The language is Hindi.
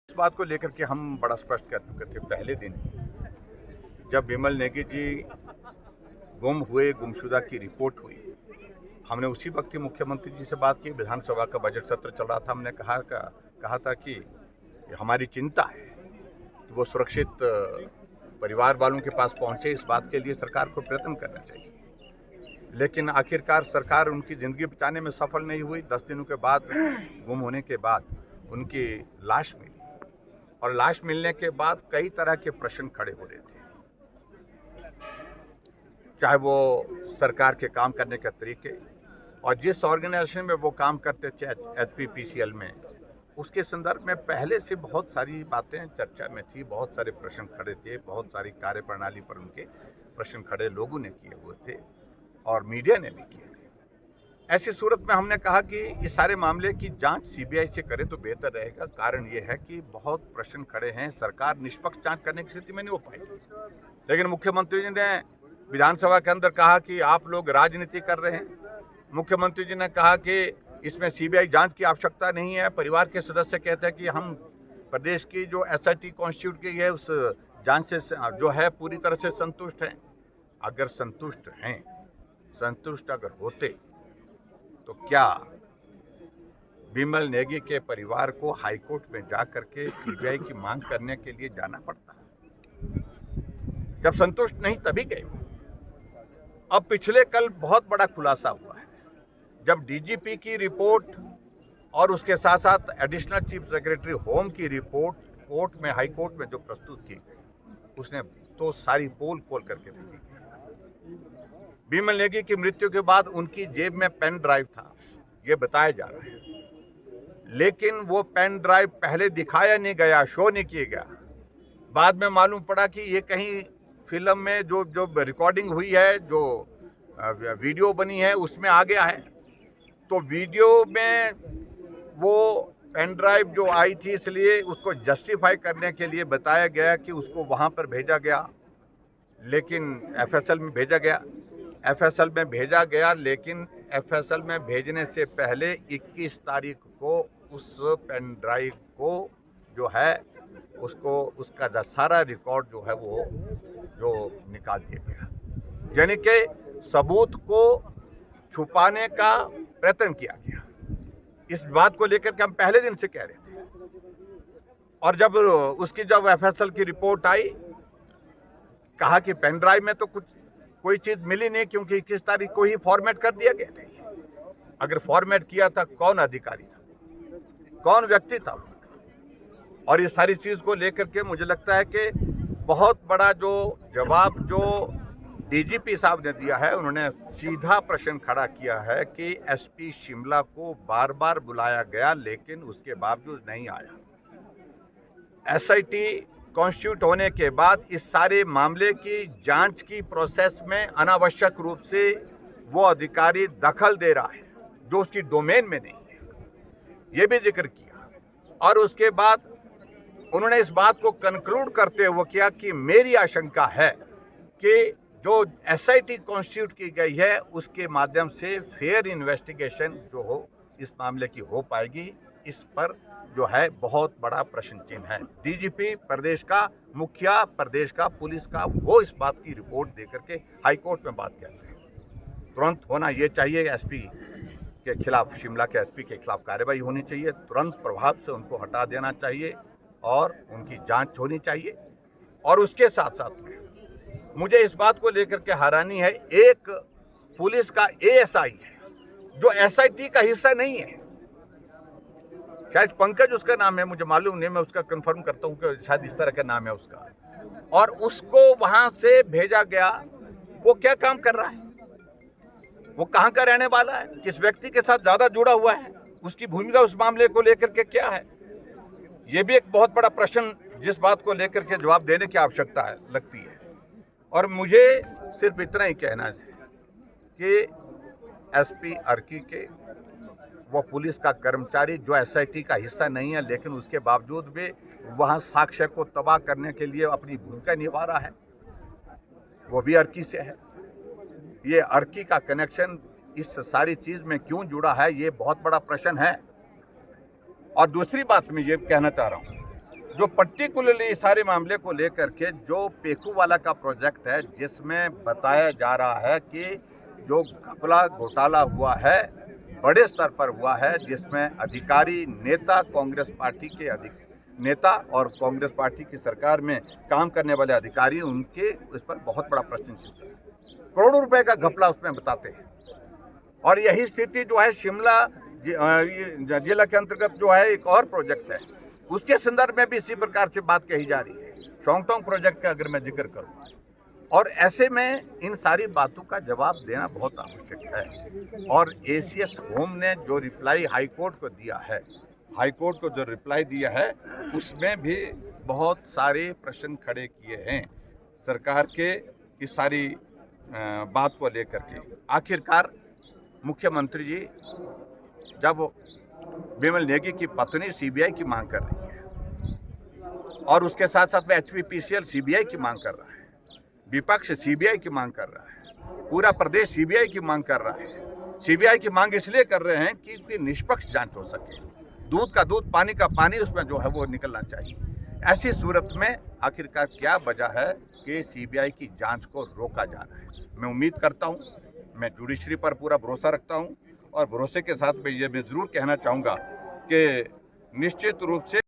इस बात को लेकर के हम बड़ा स्पष्ट कर चुके थे पहले दिन, जब विमल नेगी जी गुमशुदा की रिपोर्ट हुई। हमने उसी वक्त ही मुख्यमंत्री जी से बात की। विधानसभा का बजट सत्र चल रहा था। हमने कहा था कि हमारी चिंता है कि वो सुरक्षित परिवार वालों के पास पहुंचे। इस बात के लिए सरकार को प्रयत्न करना चाहिए, लेकिन आखिरकार सरकार उनकी ज़िंदगी बचाने में सफल नहीं हुई। 10 दिनों के बाद, गुम होने के बाद उनकी लाश मिली, और लाश मिलने के बाद कई तरह के प्रश्न खड़े हो रहे थे, चाहे वो सरकार के काम करने के तरीके और जिस ऑर्गेनाइजेशन में वो काम करते थे, HPPCL में, उसके संदर्भ में पहले से बहुत सारी बातें चर्चा में थी। बहुत सारे प्रश्न खड़े थे, बहुत सारी कार्यप्रणाली पर उनके प्रश्न खड़े लोगों ने किए हुए थे और मीडिया ने भी किए थे। ऐसी सूरत में हमने कहा कि इस सारे मामले की जांच CBI से करे तो बेहतर रहेगा। कारण ये है कि बहुत प्रश्न खड़े हैं, सरकार निष्पक्ष जांच करने की स्थिति में नहीं हो पाएगी। लेकिन मुख्यमंत्री जी ने विधानसभा के अंदर कहा कि आप लोग राजनीति कर रहे हैं। मुख्यमंत्री जी ने कहा कि इसमें CBI जांच की आवश्यकता नहीं है। परिवार के सदस्य कहते हैं कि हम प्रदेश की जो SIT कॉन्स्टिट्यूट की है उस जांच से जो है पूरी तरह से संतुष्ट हैं। अगर संतुष्ट हैं, संतुष्ट अगर होते तो क्या विमल नेगी के परिवार को हाईकोर्ट में जाकर के CBI की मांग करने के लिए जाना पड़ता? जब संतुष्ट नहीं तभी गए। अब पिछले कल बहुत बड़ा खुलासा हुआ है, जब DGP की रिपोर्ट और उसके साथ साथ एडिशनल चीफ सेक्रेटरी होम की रिपोर्ट कोर्ट में, हाई कोर्ट में जो प्रस्तुत की गई, उसने तो सारी पोल खोल करके देखी गई। विमल नेगी की मृत्यु के बाद उनकी जेब में पेन ड्राइव था, ये बताया जा रहा है, लेकिन वो पेन ड्राइव पहले दिखाया नहीं गया, शो नहीं किया गया। बाद में मालूम पड़ा कि ये कहीं फिल्म में जो रिकॉर्डिंग हुई है, जो वीडियो बनी है, उसमें आ गया है। तो वीडियो में वो पेन ड्राइव जो आई थी, इसलिए उसको जस्टिफाई करने के लिए बताया गया कि उसको वहाँ पर भेजा गया, लेकिन FSL में भेजा गया। FSL में भेजा गया, लेकिन FSL में भेजने से पहले 21 तारीख को उस पेन ड्राइव को जो है उसको, उसका सारा रिकॉर्ड जो है वो जो निकाल दिया गया, यानी कि सबूत को छुपाने का प्रयत्न किया गया। इस बात को लेकर के हम पहले दिन से कह रहे थे, और जब FSL की रिपोर्ट आई, कहा कि पेन ड्राइव में तो कोई चीज मिली नहीं, क्योंकि 21 तारीख को ही फॉर्मेट कर दिया गया था। अगर फॉर्मेट किया था, कौन अधिकारी था, कौन व्यक्ति था? और ये सारी चीज को लेकर के मुझे लगता है कि बहुत बड़ा जो जवाब जो DGP साहब ने दिया है, उन्होंने सीधा प्रश्न खड़ा किया है कि SP शिमला को बार बार बुलाया गया, लेकिन उसके बावजूद नहीं आया। SIT कॉन्स्टिट्यूट होने के बाद इस सारे मामले की जांच की प्रोसेस में अनावश्यक रूप से वो अधिकारी दखल दे रहा है जो उसकी डोमेन में नहीं है, ये भी जिक्र किया। और उसके बाद उन्होंने इस बात को कंक्लूड करते हुए किया कि मेरी आशंका है कि जो SIT कॉन्स्टिट्यूट की गई है, उसके माध्यम से फेयर इन्वेस्टिगेशन जो हो इस मामले की हो पाएगी। इस पर जो है बहुत बड़ा प्रश्न चिन्ह है। DGP प्रदेश का मुखिया, प्रदेश का पुलिस का, वो इस बात की रिपोर्ट देकर के हाई कोर्ट में बात कहते हैं। तुरंत होना ये चाहिए, SP के खिलाफ, शिमला के SP के खिलाफ कार्रवाई होनी चाहिए, तुरंत प्रभाव से उनको हटा देना चाहिए और उनकी जांच होनी चाहिए। और उसके साथ साथ में मुझे इस बात को लेकर के हैरानी है, एक पुलिस का ASI है जो SIT का हिस्सा नहीं है, शायद पंकज उसका नाम है, मुझे मालूम नहीं, मैं उसका कंफर्म करता हूँ कि शायद इस तरह का नाम है उसका, और उसको वहां से भेजा गया। वो क्या काम कर रहा है, वो कहाँ का रहने वाला है, किस व्यक्ति के साथ ज्यादा जुड़ा हुआ है, उसकी भूमिका उस मामले को लेकर के क्या है, ये भी एक बहुत बड़ा प्रश्न जिस बात को लेकर के जवाब देने की आवश्यकता है लगती है। और मुझे सिर्फ इतना ही कहना है कि SP अर्की के, वो पुलिस का कर्मचारी जो SIT का हिस्सा नहीं है, लेकिन उसके बावजूद भी वहाँ साक्ष्य को तबाह करने के लिए अपनी भूमिका निभा रहा है, वो भी अर्की से है। ये अर्की का कनेक्शन इस सारी चीज में क्यों जुड़ा है, ये बहुत बड़ा प्रश्न है। और दूसरी बात मैं ये कहना चाह रहा हूँ जो पर्टिकुलरली सारे मामले को लेकर के जो पेखूवाला का प्रोजेक्ट है, जिसमें बताया जा रहा है कि जो घपला घोटाला हुआ है बड़े स्तर पर हुआ है, जिसमें अधिकारी नेता कांग्रेस पार्टी के नेता और कांग्रेस पार्टी की सरकार में काम करने वाले अधिकारी, उनके उस पर बहुत बड़ा प्रश्न चिन्ह है। करोड़ों रुपए का घपला उसमें बताते हैं। और यही स्थिति जो है शिमला जिला के अंतर्गत जो है एक और प्रोजेक्ट है, उसके संदर्भ में भी इसी प्रकार से बात कही जा रही है। शोंगटोंग प्रोजेक्ट का अगर मैं जिक्र करूं, और ऐसे में इन सारी बातों का जवाब देना बहुत आवश्यक है। और एसीएस होम ने जो रिप्लाई हाईकोर्ट को दिया है, हाईकोर्ट को जो रिप्लाई दिया है, उसमें भी बहुत सारे प्रश्न खड़े किए हैं सरकार के इस सारी बात को लेकर के। आखिरकार मुख्यमंत्री जी जब बिमल नेगी की पत्नी सीबीआई की मांग कर रही है और उसके साथ साथ में एचपीपीसीएल सीबीआई की मांग कर रहा है, विपक्ष सीबीआई की मांग कर रहा है, पूरा प्रदेश सीबीआई की मांग कर रहा है। सीबीआई की मांग इसलिए कर रहे हैं कि निष्पक्ष जांच हो सके, दूध का दूध पानी का पानी उसमें जो है वो निकलना चाहिए। ऐसी सूरत में आखिरकार क्या वजह है कि सीबीआई की जांच को रोका जा रहा है? मैं उम्मीद करता हूं, मैं जुडिशरी पर पूरा भरोसा रखता हूं, और भरोसे के साथ मैं ये जरूर कहना चाहूँगा कि निश्चित रूप से